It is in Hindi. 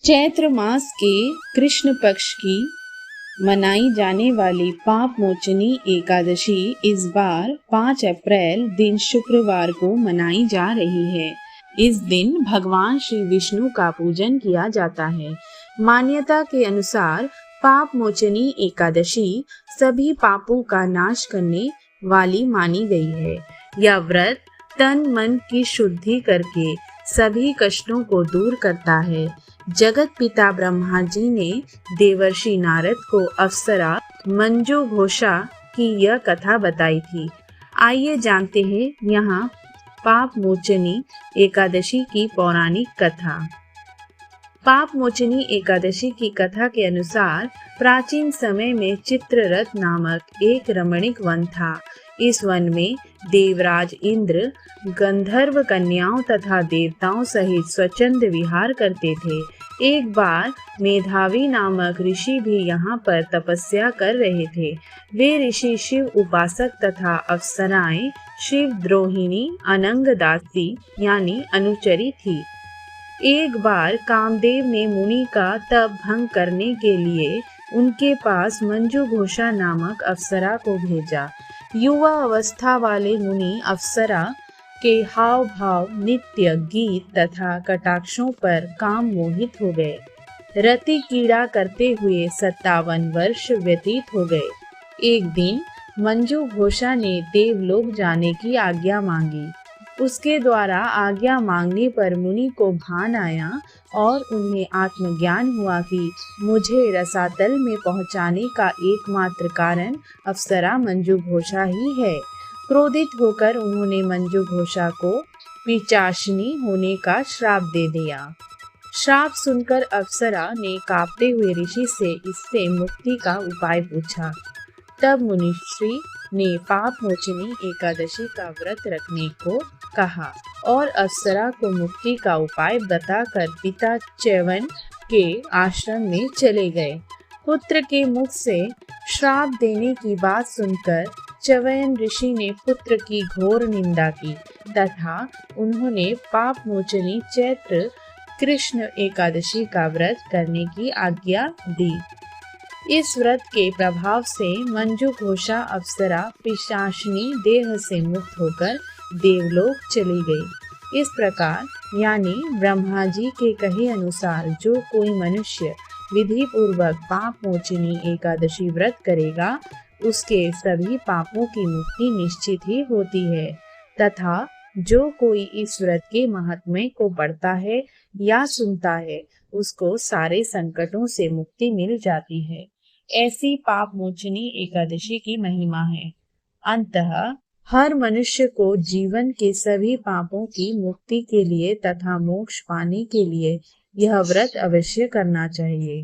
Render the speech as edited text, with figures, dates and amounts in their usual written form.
चैत्र मास के कृष्ण पक्ष की मनाई जाने वाली पाप मोचनी एकादशी इस बार 5 अप्रैल दिन शुक्रवार को मनाई जा रही है। इस दिन भगवान श्री विष्णु का पूजन किया जाता है। मान्यता के अनुसार पाप मोचनी एकादशी सभी पापों का नाश करने वाली मानी गई है। यह व्रत तन मन की शुद्धि करके सभी कष्टों को दूर करता है। जगत पिता ब्रह्मा जी ने देवर्षि नारद को अप्सरा मंजू घोषा की यह कथा बताई थी। आइए जानते हैं यहाँ पाप मोचनी एकादशी की पौराणिक कथा। पाप मोचनी एकादशी की कथा के अनुसार प्राचीन समय में चित्ररथ नामक एक रमणीक वन था। इस वन में देवराज इंद्र गंधर्व कन्याओं तथा देवताओं सहित स्वच्छंद विहार करते थे। एक बार मेधावी नामक ऋषि भी यहाँ पर तपस्या कर रहे थे। वे ऋषि शिव उपासक तथा अप्सराएं शिव द्रोहिणी अनंगदासी यानी अनुचरी थी। एक बार कामदेव ने मुनि का तप भंग करने के लिए उनके पास मंजू घोषा नामक अप्सरा को भेजा। युवा अवस्था वाले मुनि अप्सरा के हाव भाव, नित्य गीत तथा कटाक्षों पर काम मोहित हो गए। रति कीड़ा करते हुए 57 वर्ष व्यतीत हो गए। एक दिन मंजू घोषा ने देवलोक जाने की आज्ञा मांगी। उसके द्वारा आज्ञा मांगने पर मुनि को भान आया और उन्हें आत्मज्ञान हुआ कि मुझे रसातल में पहुंचाने का एकमात्र कारण अप्सरा मंजू घोषा ही है। क्रोधित होकर उन्होंने मंजू घोषा को पिशाचिनी होने का श्राप दे दिया। श्राप सुनकर अप्सरा ने कांपते हुए ऋषि से इससे मुक्ति का उपाय पूछा। तब मुनिश्री ने पाप मोचनी एकादशी का व्रत रखने को कहा और अप्सरा को मुक्ति का उपाय बताकर पिता च्यवन के आश्रम में चले गए। पुत्र के मुख से श्राप देने की बात सुनकर च्यवन ऋषि ने पुत्र की घोर निंदा की तथा उन्होंने पाप मोचनी चैत्र कृष्ण एकादशी का व्रत करने की आज्ञा दी। इस व्रत के प्रभाव से मंजू घोषा अप्सरा पिशाचिनी देह से मुक्त होकर देवलोक चली गई। इस प्रकार यानी ब्रह्मा जी के कहे अनुसार जो कोई मनुष्य विधि पूर्वक पाप मोचनी एकादशी व्रत करेगा उसके सभी पापों की मुक्ति निश्चित ही होती है तथा जो कोई इस व्रत के महात्म्य को पढ़ता है या सुनता है उसको सारे संकटों से मुक्ति मिल जाती है। ऐसी पाप मोचनी एकादशी की महिमा है। अंततः हर मनुष्य को जीवन के सभी पापों की मुक्ति के लिए तथा मोक्ष पाने के लिए यह व्रत अवश्य करना चाहिए।